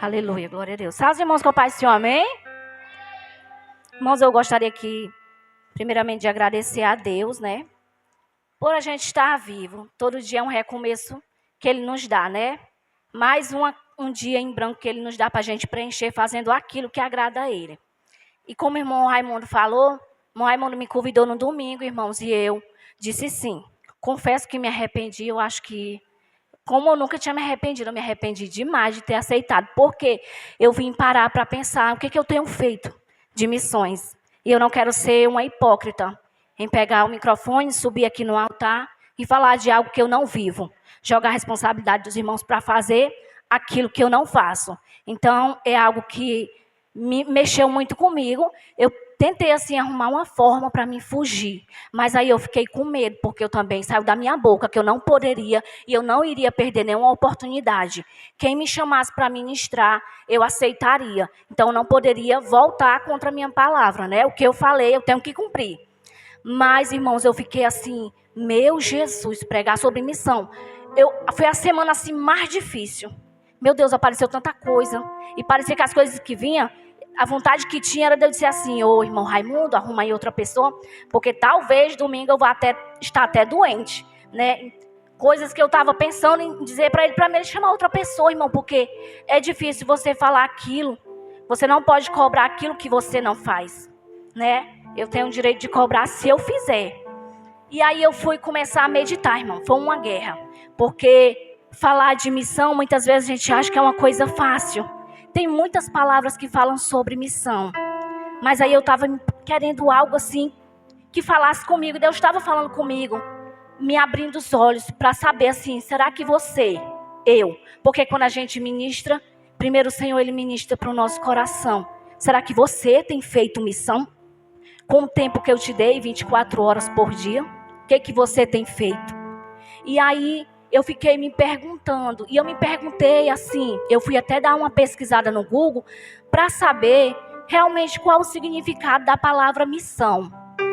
Aleluia, glória a Deus. Sabe os irmãos com a paz do Senhor, amém? Irmãos, eu gostaria aqui, primeiramente, de agradecer a Deus, né? Por a gente estar vivo. Todo dia é um recomeço que Ele nos dá, né? Mais um dia em branco que Ele nos dá para a gente preencher, fazendo aquilo que agrada a Ele. E como o irmão Raimundo falou, o irmão Raimundo me convidou no domingo, irmãos, e eu disse sim. Confesso que me arrependi, eu acho que... Como eu nunca tinha me arrependido, eu me arrependi demais de ter aceitado. Porque eu vim parar para pensar o que eu tenho feito de missões. E eu não quero ser uma hipócrita em pegar o microfone, subir aqui no altar e falar de algo que eu não vivo. Jogar a responsabilidade dos irmãos para fazer aquilo que eu não faço. Então, é algo que me mexeu muito comigo. Eu tentei, assim, arrumar uma forma para me fugir. Mas aí eu fiquei com medo, porque eu também saiu da minha boca que eu não poderia e eu não iria perder nenhuma oportunidade. Quem me chamasse para ministrar, eu aceitaria. Então, eu não poderia voltar contra a minha palavra, né? O que eu falei, eu tenho que cumprir. Mas, irmãos, eu fiquei assim, meu Jesus, pregar sobre missão. Foi a semana, assim, mais difícil. Meu Deus, apareceu tanta coisa. E parecia que as coisas que vinham, a vontade que tinha era de eu dizer assim, ô irmão Raimundo, arruma aí outra pessoa, porque talvez domingo eu vá estar até doente, né? Coisas que eu estava pensando em dizer para ele chamar outra pessoa, irmão, porque é difícil você falar aquilo. Você não pode cobrar aquilo que você não faz, né? Eu tenho o direito de cobrar se eu fizer. E aí eu fui começar a meditar, irmão. Foi uma guerra, porque falar de missão, muitas vezes a gente acha que é uma coisa fácil. Tem muitas palavras que falam sobre missão. Mas aí eu estava querendo algo assim, que falasse comigo. Deus estava falando comigo, me abrindo os olhos para saber assim, será que eu, porque quando a gente ministra, primeiro o Senhor, Ele ministra para o nosso coração. Será que você tem feito missão? Com o tempo que eu te dei, 24 horas por dia, o que você tem feito? E aí eu fiquei me perguntando, e eu me perguntei assim, eu fui até dar uma pesquisada no Google para saber realmente qual o significado da palavra missão.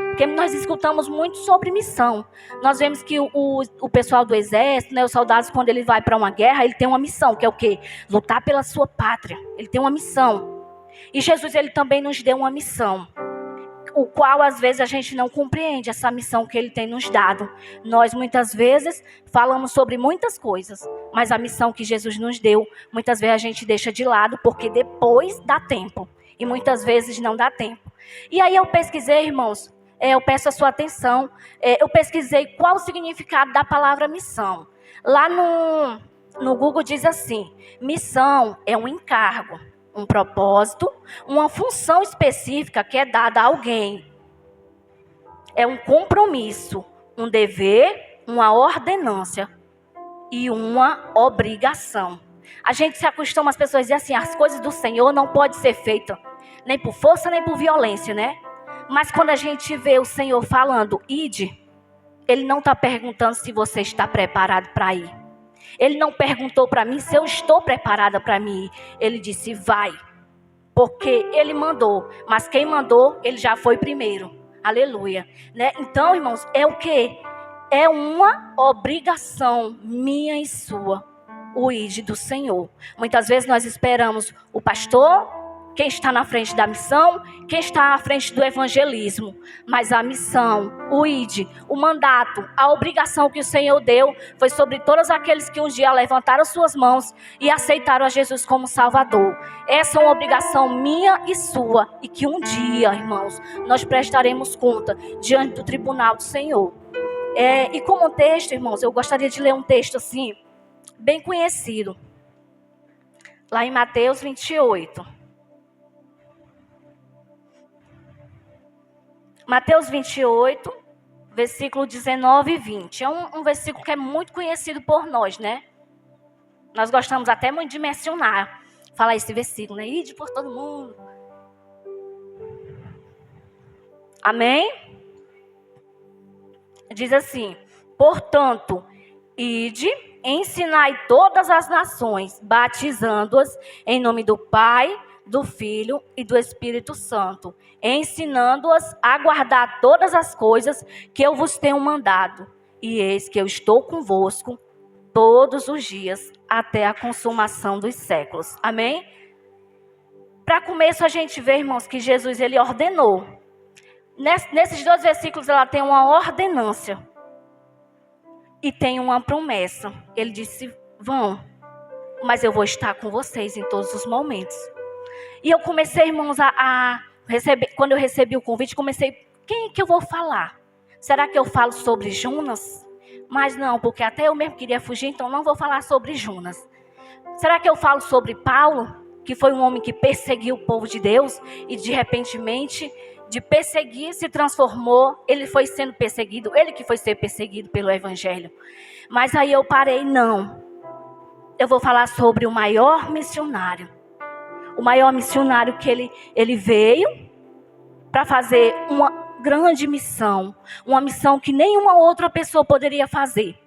Porque nós escutamos muito sobre missão. Nós vemos que o pessoal do exército, né, os soldados, quando ele vai para uma guerra, ele tem uma missão, que é o quê? Lutar pela sua pátria. Ele tem uma missão. E Jesus, ele também nos deu uma missão, o qual às vezes a gente não compreende essa missão que Ele tem nos dado. Nós muitas vezes falamos sobre muitas coisas, mas a missão que Jesus nos deu, muitas vezes a gente deixa de lado, porque depois dá tempo, e muitas vezes não dá tempo. E aí eu pesquisei, irmãos, eu peço a sua atenção, eu pesquisei qual o significado da palavra missão. Lá no Google diz assim, missão é um encargo, um propósito, uma função específica que é dada a alguém. É um compromisso, um dever, uma ordenância e uma obrigação. A gente se acostuma, as pessoas dizem assim, as coisas do Senhor não podem ser feitas nem por força, nem por violência, né? Mas quando a gente vê o Senhor falando, ide, Ele não está perguntando se você está preparado para ir. Ele não perguntou para mim se eu estou preparada para mim ir. Ele disse, vai. Porque Ele mandou. Mas quem mandou, Ele já foi primeiro. Aleluia. Né? Então, irmãos, é o quê? É uma obrigação minha e sua. O ide do Senhor. Muitas vezes nós esperamos o pastor, quem está na frente da missão, quem está à frente do evangelismo. Mas a missão, o ide, o mandato, a obrigação que o Senhor deu foi sobre todos aqueles que um dia levantaram suas mãos e aceitaram a Jesus como Salvador. Essa é uma obrigação minha e sua, e que um dia, irmãos, nós prestaremos conta diante do tribunal do Senhor. E como texto, irmãos, eu gostaria de ler um texto assim, bem conhecido, lá em Mateus 28. Mateus 28, versículo 19 e 20. É um versículo que é muito conhecido por nós, né? Nós gostamos até muito de mencionar, falar esse versículo, né? Ide por todo mundo. Amém? Diz assim, portanto, ide, ensinai todas as nações, batizando-as em nome do Pai, do Filho e do Espírito Santo, ensinando-as a guardar todas as coisas que eu vos tenho mandado. E eis que eu estou convosco todos os dias até a consumação dos séculos. Amém? Para começo, a gente vê, irmãos, que Jesus, ele ordenou. Nesses 2 versículos, ela tem uma ordenância. E tem uma promessa. Ele disse, vão, mas eu vou estar com vocês em todos os momentos. E eu comecei, irmãos, a receber, quando eu recebi o convite, comecei, quem que eu vou falar? Será que eu falo sobre Jonas? Mas não, porque até eu mesmo queria fugir, então não vou falar sobre Jonas. Será que eu falo sobre Paulo, que foi um homem que perseguiu o povo de Deus e de repentemente, de perseguir, se transformou, ele foi sendo perseguido, ele que foi ser perseguido pelo Evangelho. Mas aí eu parei, não. Eu vou falar sobre o maior missionário. O maior missionário que ele veio para fazer uma grande missão. Uma missão que nenhuma outra pessoa poderia fazer.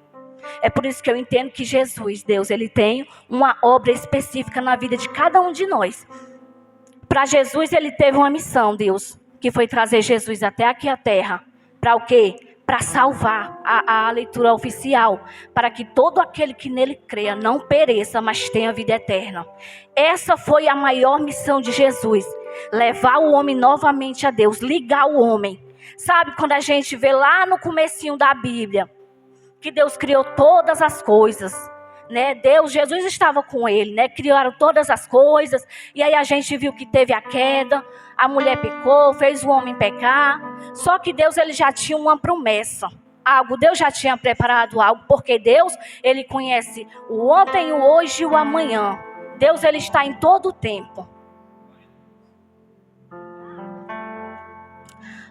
É por isso que eu entendo que Jesus, Deus, ele tem uma obra específica na vida de cada um de nós. Para Jesus, ele teve uma missão, Deus, que foi trazer Jesus até aqui à terra. Para o quê? Para salvar a leitura oficial. Para que todo aquele que nele creia não pereça, mas tenha vida eterna. Essa foi a maior missão de Jesus. Levar o homem novamente a Deus. Ligar o homem. Sabe, quando a gente vê lá no comecinho da Bíblia, que Deus criou todas as coisas, né? Jesus estava com ele, né? Criaram todas as coisas, e aí a gente viu que teve a queda, a mulher pecou, fez o homem pecar, só que Deus, ele já tinha uma promessa, Deus já tinha preparado algo, porque Deus, ele conhece o ontem, o hoje e o amanhã. Deus, ele está em todo o tempo.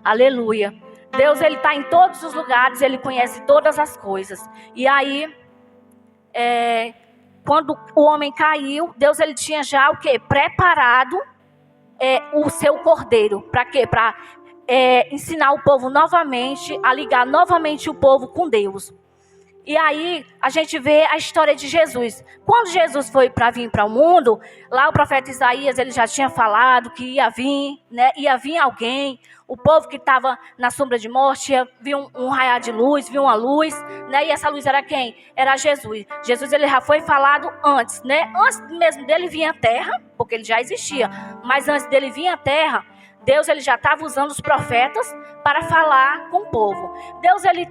Aleluia. Deus, ele está em todos os lugares, ele conhece todas as coisas. E aí, quando o homem caiu, Deus, ele tinha já o quê? Preparado o seu cordeiro. Para quê? Para ensinar o povo novamente, a ligar novamente o povo com Deus. E aí, a gente vê a história de Jesus. Quando Jesus foi para vir para o mundo, lá o profeta Isaías, ele já tinha falado que ia vir, né? Ia vir alguém. O povo que estava na sombra de morte viu um raiar de luz, viu uma luz, né? E essa luz era quem? Era Jesus. Jesus, ele já foi falado antes, né? Antes mesmo dele vir à terra, porque ele já existia. Mas antes dele vir à terra, Deus, ele já estava usando os profetas para falar com o povo. Deus, ele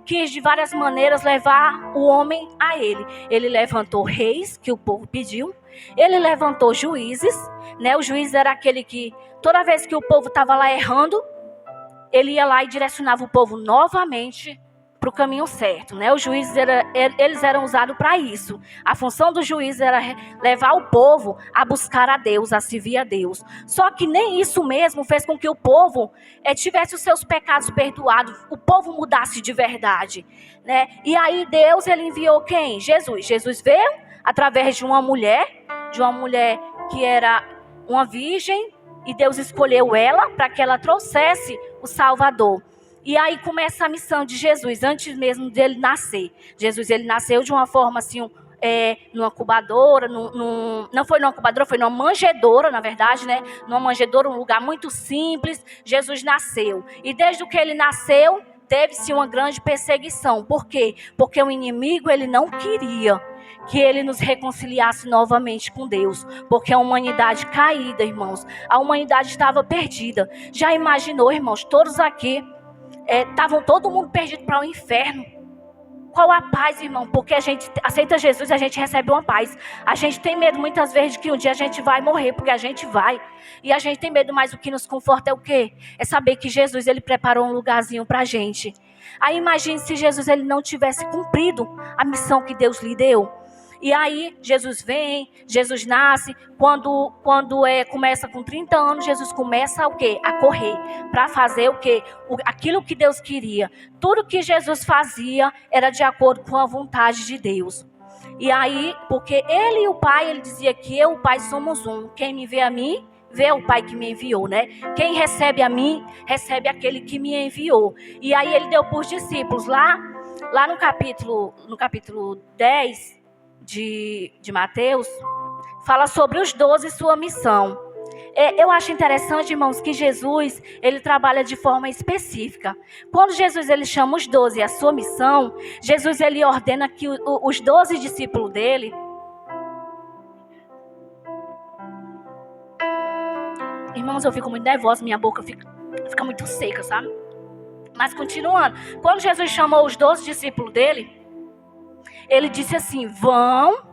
quis de várias maneiras levar o homem a ele. Ele levantou reis, que o povo pediu. Ele levantou juízes, né? O juiz era aquele que, toda vez que o povo estava lá errando, ele ia lá e direcionava o povo novamente para o caminho certo, né? Os juízes eles eram usados para isso. A função do juiz era levar o povo a buscar a Deus, a servir a Deus. Só que nem isso mesmo fez com que o povo tivesse os seus pecados perdoados, o povo mudasse de verdade, né? E aí Deus, ele enviou quem? Jesus. Jesus veio através de uma mulher que era uma virgem, e Deus escolheu ela para que ela trouxesse o Salvador. E aí começa a missão de Jesus, antes mesmo dele nascer. Jesus, ele nasceu de uma forma assim, numa incubadora, não foi numa incubadora, foi numa manjedoura, na verdade, né? Numa manjedoura, um lugar muito simples, Jesus nasceu. E desde que ele nasceu, teve-se uma grande perseguição. Por quê? Porque o inimigo, ele não queria que ele nos reconciliasse novamente com Deus, porque a humanidade caída, irmãos, a humanidade estava perdida. Já imaginou, irmãos, todos aqui estavam todo mundo perdido para o inferno? Qual a paz, irmão? Porque a gente aceita Jesus e a gente recebe uma paz. A gente tem medo muitas vezes de que um dia a gente vai morrer, porque a gente vai. E a gente tem medo, mas o que nos conforta é o quê? É saber que Jesus, ele preparou um lugarzinho para a gente. Aí imagine se Jesus, ele não tivesse cumprido a missão que Deus lhe deu. E aí, Jesus vem, Jesus nasce. Quando começa com 30 anos, Jesus começa o quê? A correr. Para fazer o quê? Aquilo que Deus queria. Tudo que Jesus fazia era de acordo com a vontade de Deus. E aí, porque ele e o Pai, ele dizia que eu e o Pai somos um. Quem me vê a mim, vê o Pai que me enviou, né? Quem recebe a mim, recebe aquele que me enviou. E aí ele deu para os discípulos, lá no capítulo 10... de Mateus, fala sobre os 12 e sua missão. Eu acho interessante, irmãos, que Jesus, ele trabalha de forma específica. Quando Jesus, ele chama os 12 a sua missão, Jesus, ele ordena que os 12 discípulos dele, Irmãos, eu fico muito nervosa, minha boca fica muito seca, sabe? Mas continuando, quando Jesus chamou os 12 discípulos dele, ele disse assim, vão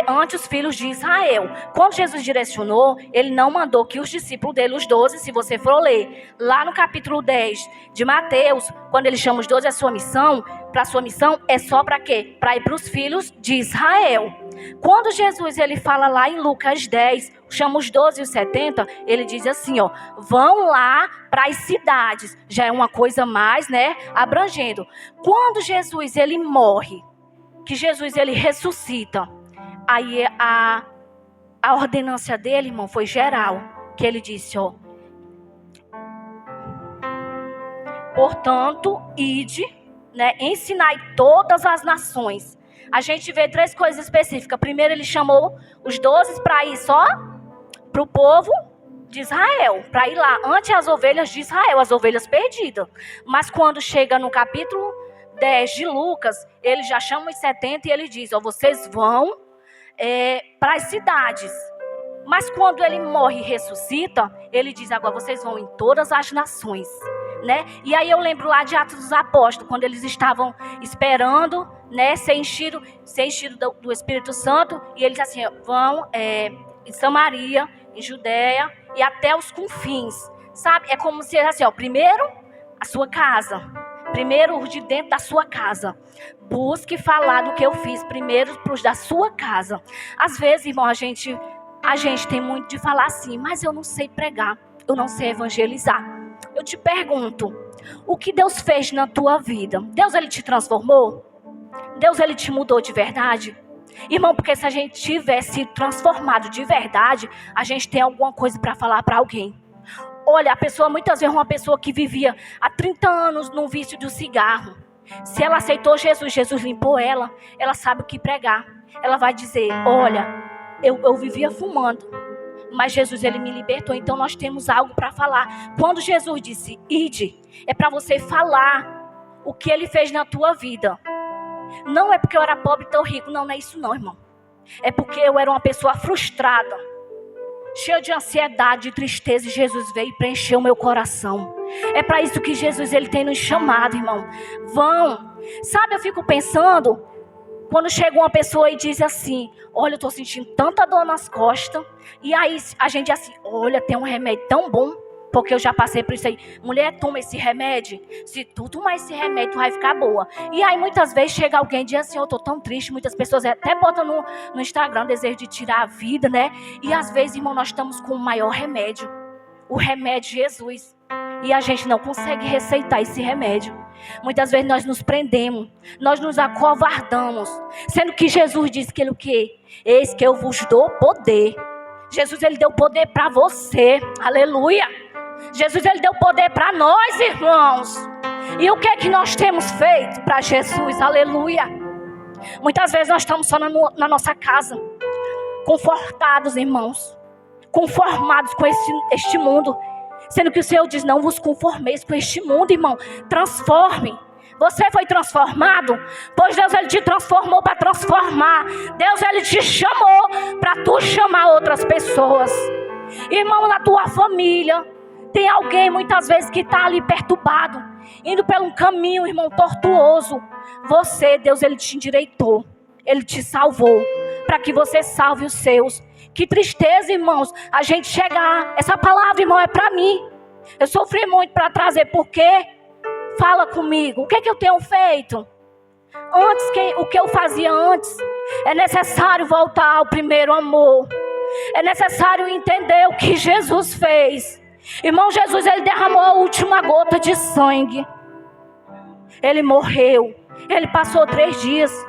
ante os filhos de Israel. Quando Jesus direcionou, ele não mandou que os discípulos dele, os 12, se você for ler, lá no capítulo 10 de Mateus, quando ele chama os 12 a sua missão, para a sua missão é só para quê? Para ir para os filhos de Israel. Quando Jesus ele fala lá em Lucas 10, chama os 12 e os 70, ele diz assim, ó, vão lá para as cidades. Já é uma coisa mais, né, abrangendo. Quando Jesus ele morre, que Jesus ele ressuscita, aí a ordenância dele, irmão, foi geral, que ele disse, ó, portanto, ide, né, ensinai todas as nações. A gente vê 3 coisas específicas. Primeiro, ele chamou os 12 para ir só para o povo de Israel, para ir lá, ante as ovelhas de Israel, as ovelhas perdidas. Mas quando chega no capítulo 10 de Lucas, ele já chama os 70 e ele diz, ó, vocês vão para as cidades. Mas quando ele morre e ressuscita, ele diz, agora vocês vão em todas as nações. Né? E aí eu lembro lá de Atos dos Apóstolos, quando eles estavam esperando, né, ser enchido do Espírito Santo, e eles assim, vão em Samaria, em Judeia e até os confins, sabe? É como se assim, ó, primeiro a sua casa, primeiro os de dentro da sua casa. Busque falar do que eu fiz primeiro para os da sua casa. Às vezes, irmão, a gente tem muito de falar assim, mas eu não sei pregar, eu não sei evangelizar. Eu te pergunto, o que Deus fez na tua vida? Deus, ele te transformou? Deus, ele te mudou de verdade? Irmão, porque se a gente tivesse transformado de verdade, a gente tem alguma coisa para falar para alguém. Olha, a pessoa, muitas vezes, uma pessoa que vivia há 30 anos num vício do cigarro. Se ela aceitou Jesus, Jesus limpou ela sabe o que pregar. Ela vai dizer, olha, eu vivia fumando, mas Jesus, ele me libertou, então nós temos algo para falar. Quando Jesus disse, ide, é para você falar o que ele fez na tua vida. Não é porque eu era pobre tão rico, não é isso não, irmão. É porque eu era uma pessoa frustrada, cheia de ansiedade e tristeza, e Jesus veio e preencheu o meu coração. É para isso que Jesus, ele tem nos chamado, irmão. Vão. Sabe, eu fico pensando, quando chega uma pessoa e diz assim, olha, eu estou sentindo tanta dor nas costas. E aí a gente diz assim, olha, tem um remédio tão bom, porque eu já passei por isso aí. Mulher, toma esse remédio. Se tu tomar esse remédio, tu vai ficar boa. E aí muitas vezes chega alguém e diz assim, eu estou tão triste. Muitas pessoas até botam no Instagram desejo de tirar a vida, né? E às vezes, irmão, nós estamos com o maior remédio. O remédio de Jesus. E a gente não consegue receitar esse remédio. Muitas vezes nós nos prendemos, nós nos acovardamos, sendo que Jesus disse que ele o quê? Eis que eu vos dou poder. Jesus, ele deu poder para você, aleluia. Jesus, ele deu poder para nós, irmãos. E o que é que nós temos feito para Jesus, aleluia? Muitas vezes nós estamos só na nossa casa, confortados, irmãos, conformados com este mundo. Sendo que o Senhor diz, não vos conformeis com este mundo, irmão. Transforme. Você foi transformado? Pois Deus, ele te transformou para transformar. Deus, ele te chamou para tu chamar outras pessoas. Irmão, na tua família, tem alguém muitas vezes que está ali perturbado, indo pelo um caminho, irmão, tortuoso. Você, Deus, ele te endireitou. Ele te salvou para que você salve os seus. Que tristeza, irmãos, a gente chegar. Essa palavra, irmão, é para mim. Eu sofri muito para trazer, porque fala comigo. O que é que eu tenho feito? O que eu fazia antes. É necessário voltar ao primeiro amor. É necessário entender o que Jesus fez. Irmão, Jesus, ele derramou a última gota de sangue. Ele morreu. Ele passou 3 dias.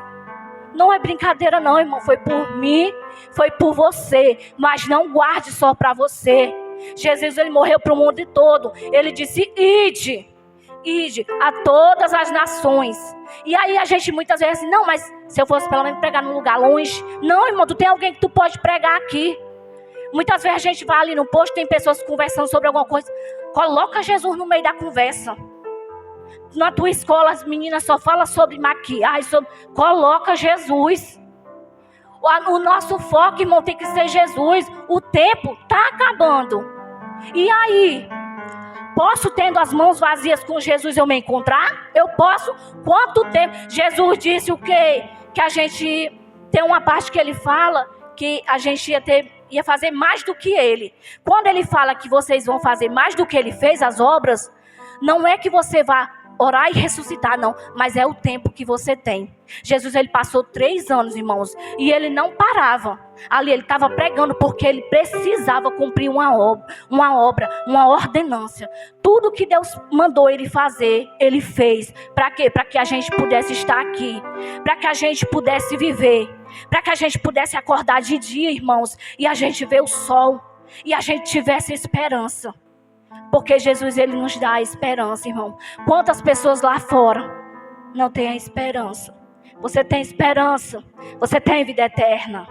Não é brincadeira não, irmão. Foi por mim, foi por você. Mas não guarde só para você. Jesus, ele morreu para o mundo todo. Ele disse, ide a todas as nações. E aí a gente muitas vezes assim, não, mas se eu fosse pelo menos pregar num lugar longe. Não, irmão, tu tem alguém que tu pode pregar aqui. Muitas vezes a gente vai ali no posto, tem pessoas conversando sobre alguma coisa. Coloca Jesus no meio da conversa. Na tua escola as meninas só falam sobre maquiagem, coloca Jesus. O nosso foco, irmão, tem que ser Jesus. O tempo está acabando. E aí? Posso, tendo as mãos vazias com Jesus, eu me encontrar? Eu posso? Quanto tempo? Jesus disse o quê? Que a gente tem uma parte que ele fala que a gente ia fazer mais do que ele. Quando ele fala que vocês vão fazer mais do que ele fez, as obras, não é que você vá orar e ressuscitar, não, mas é o tempo que você tem. Jesus, ele passou 3 anos, irmãos, e ele não parava. Ali ele estava pregando porque ele precisava cumprir uma obra, uma ordenância. Tudo que Deus mandou ele fazer, ele fez. Para quê? Para que a gente pudesse estar aqui, para que a gente pudesse viver, para que a gente pudesse acordar de dia, irmãos, e a gente ver o sol, e a gente tivesse esperança. Porque Jesus, ele nos dá a esperança, irmão. Quantas pessoas lá fora não têm a esperança? Você tem esperança. Você tem vida eterna.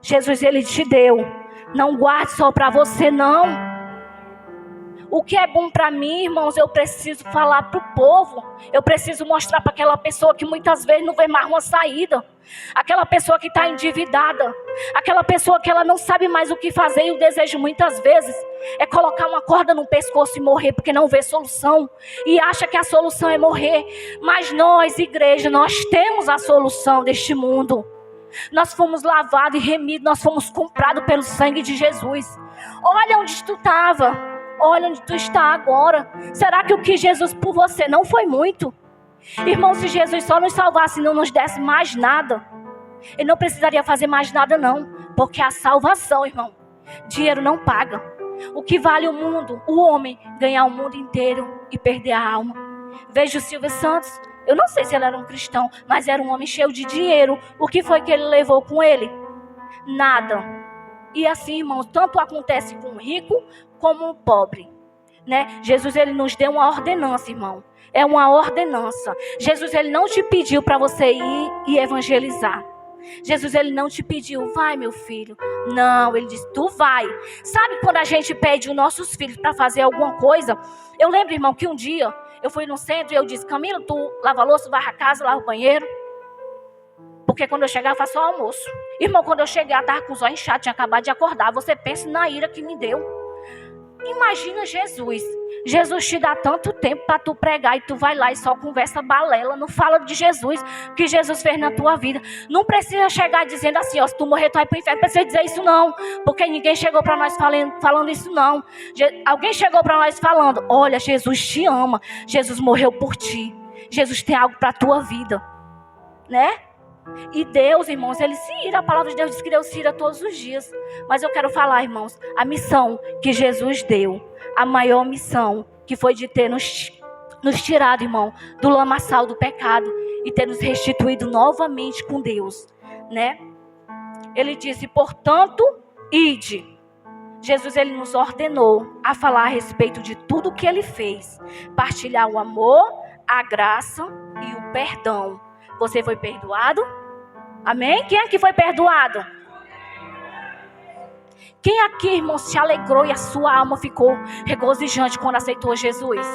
Jesus, ele te deu. Não guarde só para você, não. O que é bom para mim, irmãos, eu preciso falar para o povo. Eu preciso mostrar para aquela pessoa que muitas vezes não vê mais uma saída. Aquela pessoa que está endividada. Aquela pessoa que ela não sabe mais o que fazer. E o desejo muitas vezes é colocar uma corda no pescoço e morrer, porque não vê solução. E acha que a solução é morrer. Mas nós, igreja, nós temos a solução deste mundo. Nós fomos lavados e remidos. Nós fomos comprados pelo sangue de Jesus. Olha onde tu estava. Olha onde tu está agora. Será que o que Jesus por você não foi muito? Irmão, se Jesus só nos salvasse e não nos desse mais nada, ele não precisaria fazer mais nada, não. Porque a salvação, irmão, dinheiro não paga. O que vale o mundo, o homem, ganhar o mundo inteiro e perder a alma. Veja o Silvio Santos. Eu não sei se ele era um cristão, mas era um homem cheio de dinheiro. O que foi que ele levou com ele? Nada. E assim, irmãos, tanto acontece com o rico como o pobre, né? Jesus, ele nos deu uma ordenança, irmão. É uma ordenança. Jesus, ele não te pediu para você ir e evangelizar. Jesus, ele não te pediu, vai meu filho. Não, ele disse, tu vai. Sabe quando a gente pede os nossos filhos para fazer alguma coisa? Eu lembro, irmão, que um dia eu fui no centro e eu disse, Camila, tu lava a louça, varra a casa, lava o banheiro. Porque quando eu chegar eu faço o almoço. Irmão, quando eu cheguei, ela estava com os olhos inchados, tinha acabado de acordar. Você pensa na ira que me deu. Imagina Jesus. Jesus te dá tanto tempo para tu pregar e tu vai lá e só conversa balela. Não fala de Jesus, o que Jesus fez na tua vida. Não precisa chegar dizendo assim, ó, se tu morrer tu vai para o inferno. Não precisa dizer isso não, porque ninguém chegou para nós falando isso não. Alguém chegou para nós falando, olha, Jesus te ama. Jesus morreu por ti. Jesus tem algo para a tua vida, né? E Deus, irmãos, ele se ira. A palavra de Deus diz que Deus se ira todos os dias. Mas eu quero falar, irmãos, a missão que Jesus deu, a maior missão, que foi de ter nos tirado, irmão, do lamaçal do pecado e ter nos restituído novamente com Deus, né? Ele disse, portanto, ide. Jesus, ele nos ordenou a falar a respeito de tudo o que ele fez, partilhar o amor, a graça e o perdão. Você foi perdoado? Amém? Quem aqui foi perdoado? Quem aqui, irmão, se alegrou e a sua alma ficou regozijante quando aceitou Jesus?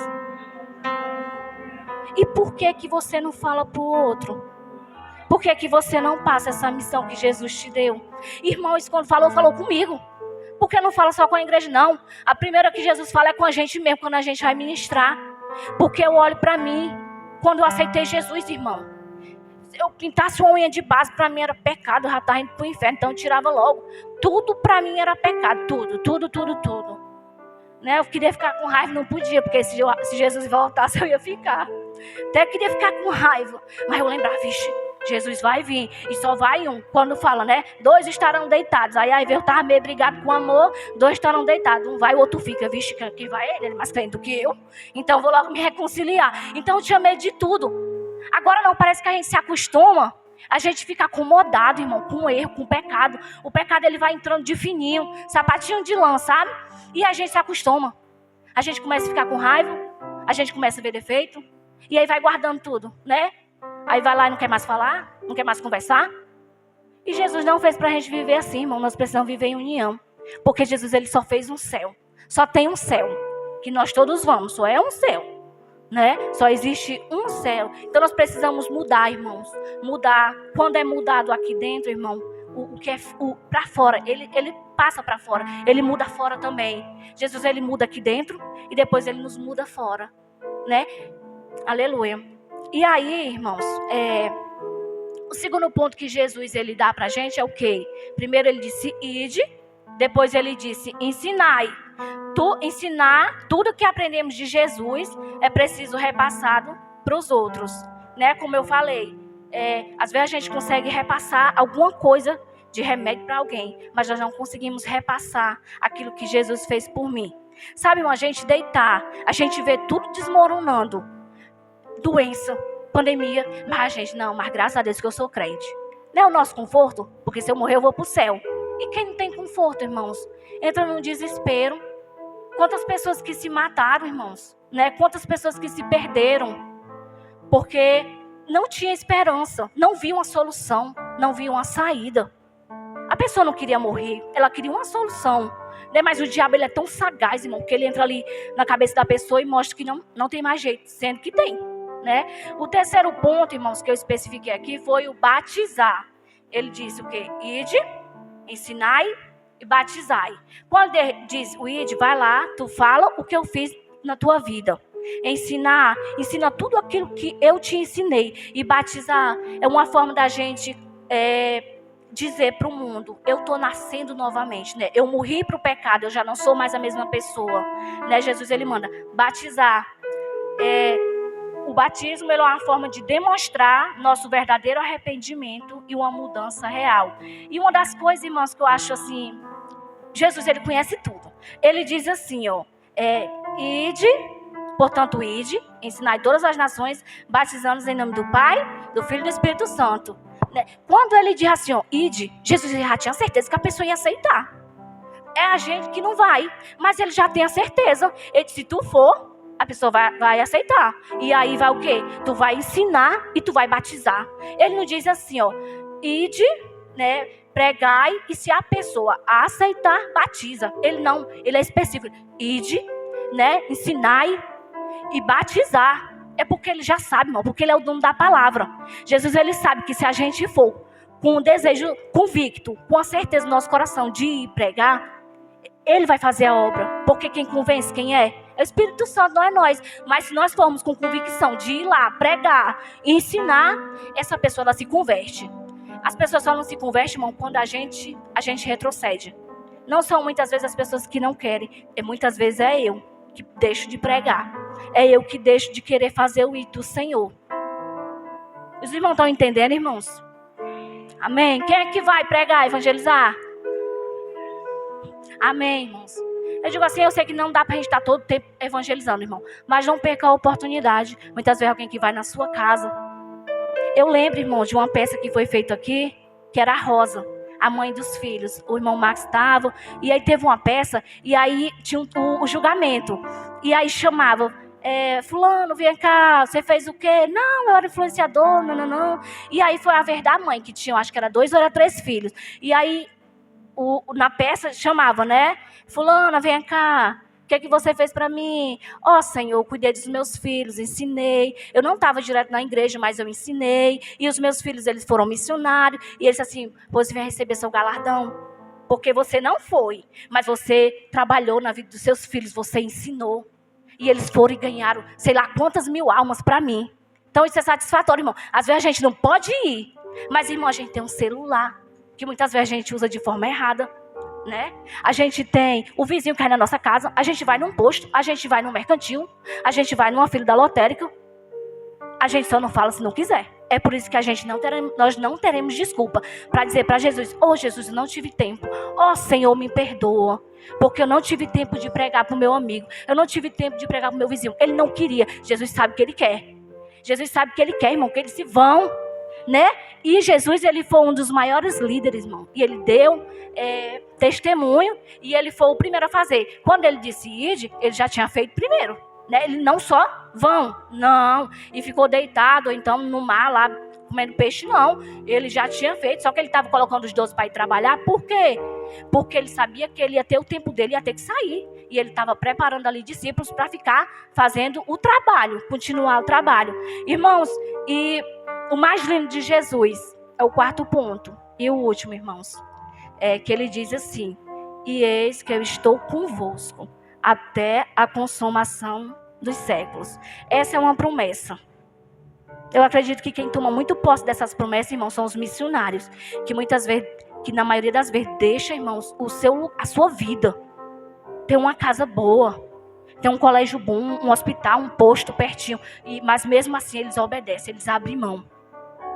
E por que que você não fala para o outro? Por que que você não passa essa missão que Jesus te deu? Irmão, isso quando falou comigo. Por que não fala só com a igreja, não? A primeira que Jesus fala é com a gente mesmo, quando a gente vai ministrar. Porque eu olho para mim, quando eu aceitei Jesus, irmão. Se eu pintasse uma unha de base, para mim era pecado, eu já estava indo para o inferno, então eu tirava logo. Tudo para mim era pecado, tudo. Né? Eu queria ficar com raiva, não podia, porque se Jesus voltasse, eu ia ficar. Até queria ficar com raiva, mas eu lembrava, vixe, Jesus vai vir, e só vai um. Quando fala, né, 2 estarão deitados, aí eu estava meio brigado com amor, 2 estarão deitados, um vai, o outro fica, vixe, quem vai ele é mais crente do que eu, então eu vou logo me reconciliar. Então eu tinha medo de tudo. Agora não, parece que a gente se acostuma, a gente fica acomodado, irmão, com o erro, com o pecado. O pecado, ele vai entrando de fininho, sapatinho de lã, sabe? E a gente se acostuma. A gente começa a ficar com raiva, a gente começa a ver defeito, e aí vai guardando tudo, né? Aí vai lá e não quer mais falar, não quer mais conversar. E Jesus não fez pra gente viver assim, irmão. Nós precisamos viver em união. Porque Jesus, ele só fez um céu. Só tem um céu, que nós todos vamos, só é um céu. Né? Só existe um céu. Então nós precisamos mudar, irmãos. Mudar. Quando é mudado aqui dentro, irmão, o que é para fora, ele passa para fora, ele muda fora também. Jesus, ele muda aqui dentro e depois ele nos muda fora, né? Aleluia. E aí, irmãos, o segundo ponto que Jesus ele dá pra gente é o quê? Primeiro ele disse ide, depois ele disse ensinai. Ensinar tudo que aprendemos de Jesus é preciso repassado para os outros, né? Como eu falei, às vezes a gente consegue repassar alguma coisa de remédio para alguém, mas nós não conseguimos repassar aquilo que Jesus fez por mim. Sabe, a gente deitar, a gente vê tudo desmoronando, doença, pandemia, mas graças a Deus que eu sou crente. Não é o nosso conforto, porque se eu morrer eu vou para o céu. E quem não tem conforto, irmãos, entra num desespero. Quantas pessoas que se mataram, irmãos, né? Quantas pessoas que se perderam, porque não tinha esperança, não via uma solução, não via uma saída. A pessoa não queria morrer, ela queria uma solução, né? Mas o diabo ele é tão sagaz, irmão, que ele entra ali na cabeça da pessoa e mostra que não tem mais jeito, sendo que tem, né? O terceiro ponto, irmãos, que eu especifiquei aqui foi o batizar. Ele disse o quê? Ide, ensinai e batizai. Quando ele diz o ide, vai lá, tu fala o que eu fiz na tua vida. Ensina tudo aquilo que eu te ensinei. E batizar é uma forma da gente dizer para o mundo, eu estou nascendo novamente, né? Eu morri para o pecado, eu já não sou mais a mesma pessoa, né? Jesus ele manda batizar. O batismo ele é uma forma de demonstrar nosso verdadeiro arrependimento e uma mudança real. E uma das coisas, irmãos, que eu acho assim, Jesus ele conhece tudo. Ele diz assim, ide, portanto ide, ensinai todas as nações, batizando-os em nome do Pai, do Filho e do Espírito Santo. Quando ele diz assim, ide, Jesus já tinha certeza que a pessoa ia aceitar. É a gente que não vai, mas ele já tem a certeza. Ele disse, se tu for, a pessoa vai aceitar. E aí vai o quê? Tu vai ensinar e tu vai batizar. Ele não diz assim, ide, né, pregai, e se a pessoa aceitar, batiza. Ele não, ele é específico. Ide, né, ensinai e batizar. É porque ele já sabe, irmão, porque ele é o dono da palavra. Jesus, ele sabe que se a gente for com um desejo convicto, com a certeza no nosso coração de ir pregar, ele vai fazer a obra. Porque quem convence, quem é? É o Espírito Santo, não é nós. Mas se nós formos com convicção de ir lá, pregar, ensinar, essa pessoa ela se converte. As pessoas só não se convertem, irmão, quando a gente retrocede. Não são muitas vezes as pessoas que não querem. Muitas vezes é eu que deixo de pregar. É eu que deixo de querer fazer o ir do Senhor. Os irmãos estão entendendo, irmãos? Amém? Quem é que vai pregar, evangelizar? Amém, irmãos? Eu digo assim, eu sei que não dá pra gente estar todo o tempo evangelizando, irmão. Mas não perca a oportunidade. Muitas vezes alguém que vai na sua casa. Eu lembro, irmão, de uma peça que foi feita aqui, que era a Rosa, a mãe dos filhos. O irmão Max estava, e aí teve uma peça, e aí tinha o julgamento. E aí chamava, fulano, vem cá, você fez o quê? Não, eu era influenciador, não. E aí foi a vez da mãe, que tinha, acho que era 2 ou era 3 filhos. E aí, na peça, chamava, né? Fulana, vem cá. O que é que você fez para mim? Senhor, eu cuidei dos meus filhos, ensinei. Eu não estava direto na igreja, mas eu ensinei. E os meus filhos, eles foram missionários. E eles assim, você vai receber seu galardão. Porque você não foi, mas você trabalhou na vida dos seus filhos, você ensinou. E eles foram e ganharam, sei lá, quantas mil almas para mim. Então isso é satisfatório, irmão. Às vezes a gente não pode ir. Mas, irmão, a gente tem um celular, que muitas vezes a gente usa de forma errada. Né? A gente tem o vizinho que cai na nossa casa, a gente vai num posto, a gente vai num mercantil, a gente vai numa fila da lotérica. A gente só não fala se não quiser. É por isso que nós não teremos desculpa para dizer para Jesus, Jesus, eu não tive tempo. Senhor, me perdoa, porque eu não tive tempo de pregar para o meu amigo, eu não tive tempo de pregar para o meu vizinho. Ele não queria. Jesus sabe o que ele quer. Jesus sabe o que ele quer, irmão, que eles se vão, né? E Jesus, ele foi um dos maiores líderes, irmão. E ele deu testemunho, e ele foi o primeiro a fazer. Quando ele disse ide, ele já tinha feito primeiro, né? Ele não só vão, não, e ficou deitado, ou então no mar lá, comendo peixe, não. Ele já tinha feito, só que ele estava colocando os 12 para ir trabalhar. Por quê? Porque ele sabia que ele ia ter o tempo dele, ia ter que sair. E ele estava preparando ali discípulos para ficar fazendo o trabalho, continuar o trabalho. Irmãos, e o mais lindo de Jesus é o 4º ponto. E o último, irmãos, é que ele diz assim: e eis que eu estou convosco até a consumação dos séculos. Essa é uma promessa. Eu acredito que quem toma muito posse dessas promessas, irmãos, são os missionários, que muitas vezes, que na maioria das vezes deixa, irmãos, a sua vida. Tem uma casa boa, tem um colégio bom, um hospital, um posto pertinho, mas mesmo assim eles obedecem, eles abrem mão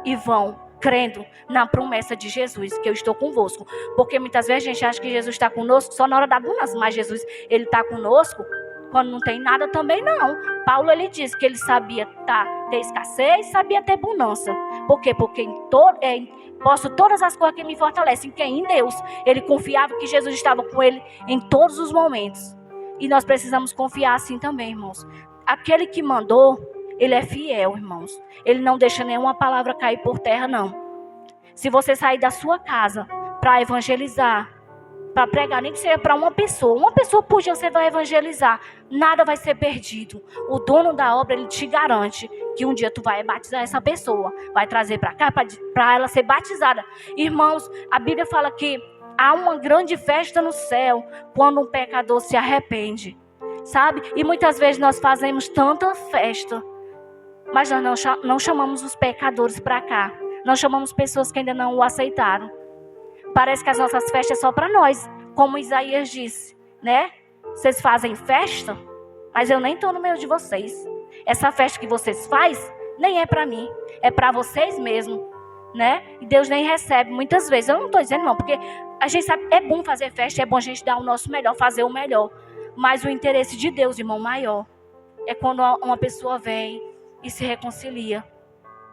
e vão crendo na promessa de Jesus, que eu estou convosco. Porque muitas vezes a gente acha que Jesus está conosco só na hora da bonança, mas Jesus, ele está conosco quando não tem nada também não. Paulo, ele diz que ele sabia ter escassez, sabia ter bonança. Por quê? Porque posso todas as coisas que me fortalecem. Quem? Em Deus. Ele confiava que Jesus estava com ele em todos os momentos. E nós precisamos confiar assim também, irmãos. Aquele que mandou, ele é fiel, irmãos. Ele não deixa nenhuma palavra cair por terra, não. Se você sair da sua casa para evangelizar, para pregar, nem que seja para uma pessoa por dia você vai evangelizar, nada vai ser perdido. O dono da obra, ele te garante que um dia tu vai batizar essa pessoa, vai trazer para cá para ela ser batizada. Irmãos, a Bíblia fala que há uma grande festa no céu quando um pecador se arrepende, sabe? E muitas vezes nós fazemos tanta festa, mas nós não chamamos os pecadores para cá. Nós chamamos pessoas que ainda não o aceitaram. Parece que as nossas festas é só para nós, como Isaías disse, né? Vocês fazem festa, mas eu nem estou no meio de vocês. Essa festa que vocês fazem nem é para mim, é para vocês mesmo, né? E Deus nem recebe muitas vezes. Eu não estou dizendo não, porque a gente sabe, é bom fazer festa, é bom a gente dar o nosso melhor, fazer o melhor. Mas o interesse de Deus, irmão, maior, é quando uma pessoa vem e se reconcilia.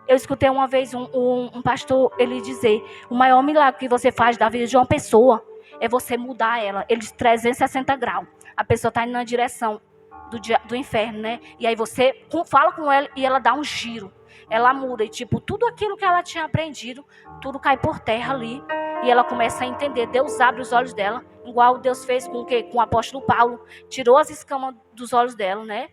Eu escutei uma vez um pastor, ele dizer: o maior milagre que você faz da vida de uma pessoa é você mudar ela. Ele diz 360 graus. A pessoa está indo na direção do inferno, né? E aí você fala com ela e ela dá um giro. Ela muda e tipo, tudo aquilo que ela tinha aprendido, tudo cai por terra ali. E ela começa a entender. Deus abre os olhos dela, igual Deus fez com o apóstolo Paulo. Tirou as escamas dos olhos dela, né?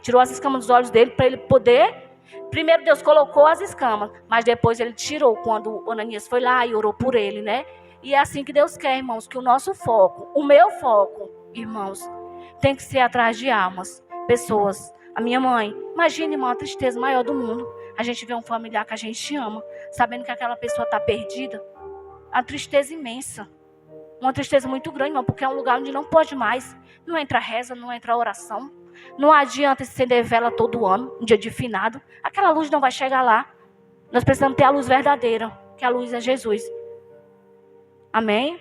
Tirou as escamas dos olhos dele para ele poder... Primeiro Deus colocou as escamas, mas depois ele tirou quando Ananias foi lá e orou por ele, né? E é assim que Deus quer, irmãos, que o nosso foco, o meu foco, irmãos, tem que ser atrás de almas, pessoas. A minha mãe, imagine, irmão, a tristeza maior do mundo. A gente vê um familiar que a gente ama, sabendo que aquela pessoa está perdida. A tristeza imensa. Uma tristeza muito grande, irmão, porque é um lugar onde não pode mais. Não entra reza, não entra oração. Não adianta acender vela todo ano, um dia de finado. Aquela luz não vai chegar lá. Nós precisamos ter a luz verdadeira, que a luz é Jesus. Amém?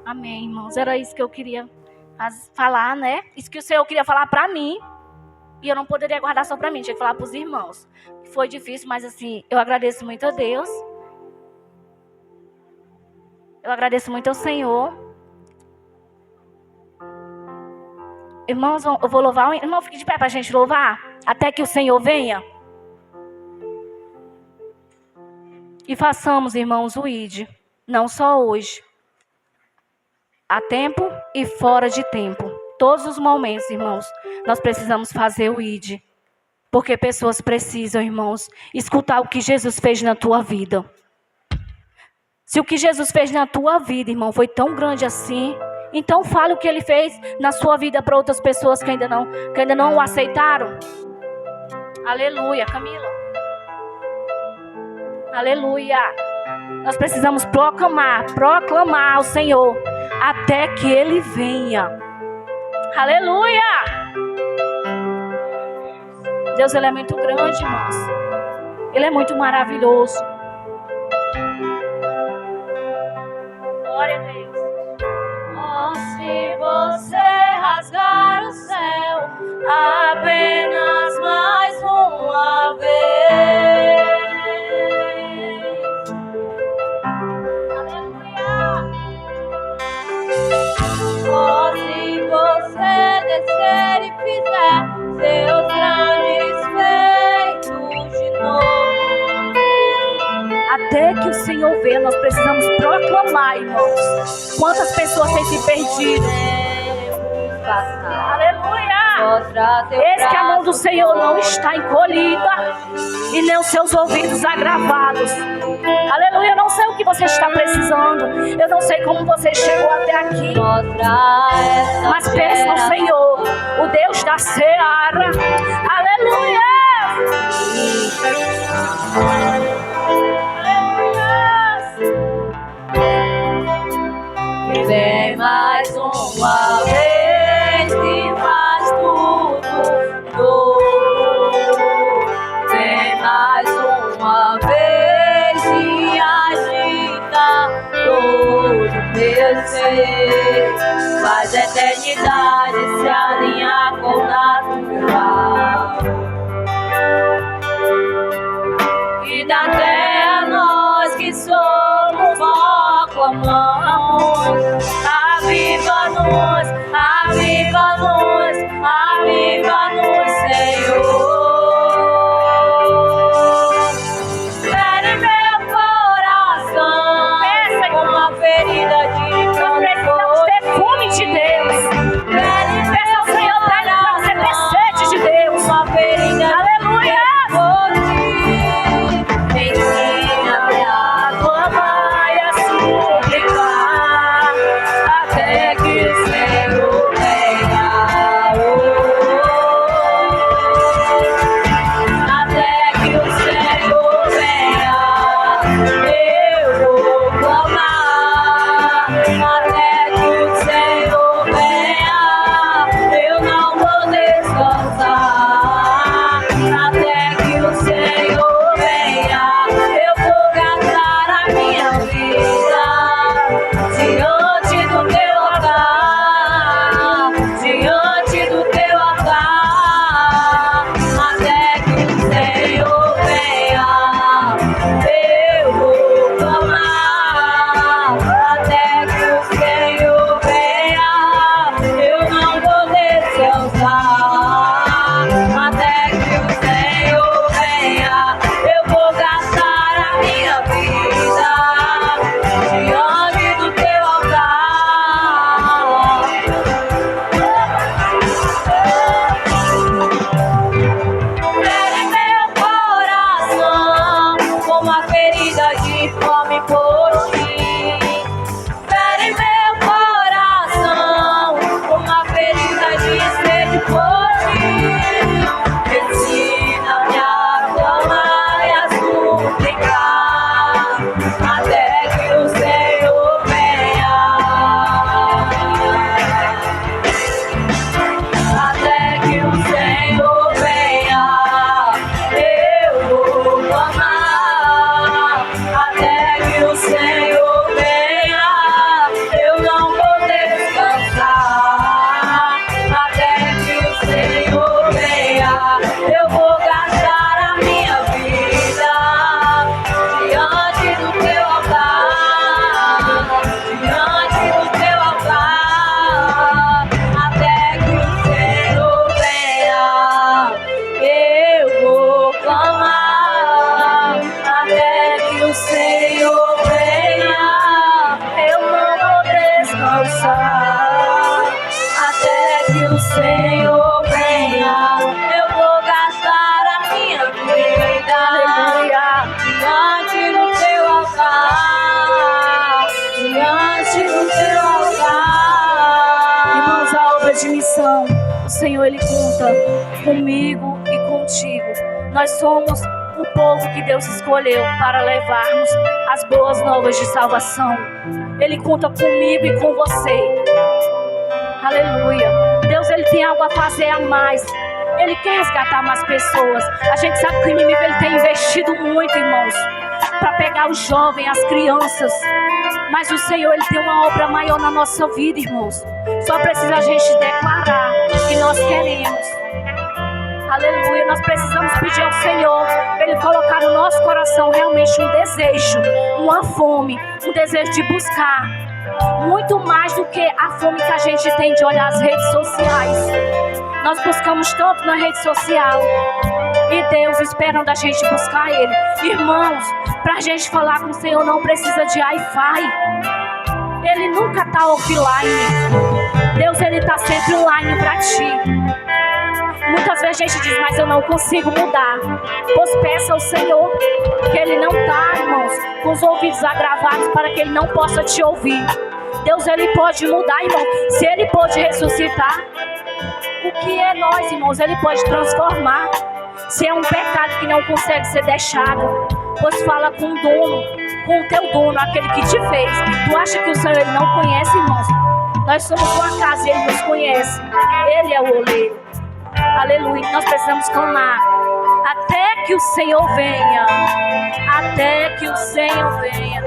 Amém, irmãos. Era isso que eu queria falar, né? Isso que o Senhor queria falar para mim. E eu não poderia guardar só para mim, tinha que falar para os irmãos. Foi difícil, mas assim, eu agradeço muito a Deus. Eu agradeço muito ao Senhor. Irmãos, eu vou louvar. Irmão, fique de pé para a gente louvar. Até que o Senhor venha. E façamos, irmãos, o ID. Não só hoje. Há tempo e fora de tempo. Todos os momentos, irmãos, nós precisamos fazer o ID. Porque pessoas precisam, irmãos, escutar o que Jesus fez na tua vida. Se o que Jesus fez na tua vida, irmão, foi tão grande assim... Então fale o que ele fez na sua vida para outras pessoas que ainda não o aceitaram. Aleluia, Camila. Aleluia. Nós precisamos proclamar ao Senhor até que ele venha. Aleluia. Deus, ele é muito grande, irmãos. Ele é muito maravilhoso. Glória a Deus. Se você rasgar o céu apenas mais uma vez. Aleluia. Oh, se você descer e fizer seus grandes feitos de novo. Até que o Senhor venha, nós precisamos proclamar, irmãos. Quantas pessoas têm se perdido? Aleluia! Eis que a mão do Senhor não está encolhida e nem os seus ouvidos agravados. Aleluia, eu não sei o que você está precisando. Eu não sei como você chegou até aqui. Mas pense no Senhor, o Deus da seara. Aleluia. Vem mais uma vez e faz tudo novo. Vem mais uma vez e agita todo meu ser. Faz a eternidade se alinhar com o natural. E da terra nós que somos proclamamos. Aviva-nos, aviva-nos, aviva-nos, Senhor. Fere meu coração com uma ferida de Precisamos ter fome de Deus. Peça ao Senhor para você ter sede de Deus. uma ferida. Aleluia. Ensina-me a clamar e a suplicar até que o Senhor venha. Até que o Senhor venha, eu vou clamar. Até que o Senhor venha, eu não vou descansar. Até que o Senhor venha, eu vou gastar a minha vida diante do teu altar, diante do teu altar. Até que o Senhor venha, eu vou clamar. Até que o Senhor venha, eu não vou descansar. Até que o Senhor venha, eu vou gastar a minha vida diante do teu altar. Fere meu coração com uma ferida de fome por ti. Fere meu coração com uma ferida de sede por ti. Ensina-me a clamar e a suplicar até que o Senhor venha. Até que o Senhor venha, eu vou clamar. Até que o Senhor venha, eu não vou descansar. Até que o Senhor venha, eu vou gastar a minha vida diante do teu altar, diante do teu altar. Até que o Senhor venha, eu vou clamar. Até que o Senhor venha, eu não vou descansar. Até que o Senhor venha, eu vou gastar a minha vida diante do teu altar, diante do teu altar. Irmãos, a obra de missão, o Senhor, Ele conta comigo e contigo. Nós somos o povo que Deus escolheu para levarmos as boas novas de salvação. Ele conta comigo e com você. Aleluia. Deus, Ele tem algo a fazer a mais. Ele quer resgatar mais pessoas. A gente sabe que o inimigo, ele tem investido muito, irmãos, para pegar os jovens, as crianças. Mas o Senhor, Ele tem uma obra maior na nossa vida, irmãos. Só precisa a gente declarar que nós queremos. Aleluia. Nós precisamos pedir ao Senhor para Ele colocar no nosso coração realmente um desejo, uma fome, um desejo de buscar. Muito mais do que a fome que a gente tem de olhar as redes sociais. Nós buscamos tanto na rede social. E Deus esperando a gente buscar Ele. Irmãos, para a gente falar com o Senhor não precisa de Wi-Fi. Ele nunca está offline. Deus, Ele está sempre online para ti. Muitas vezes a gente diz, mas eu não consigo mudar. Pois peça ao Senhor, que Ele não está, irmãos, com os ouvidos agravados para que Ele não possa te ouvir. Deus, Ele pode mudar, irmão. Se Ele pode ressuscitar, o que é nós, irmãos? Ele pode transformar. Se é um pecado que não consegue ser deixado, pois fala com o dono, com o teu dono, aquele que te fez. Tu acha que o Senhor Ele não conhece, irmãos? Nós somos uma casa e Ele nos conhece. Ele é o oleiro. Aleluia. Nós precisamos clamar até que o Senhor venha. Até que o Senhor venha.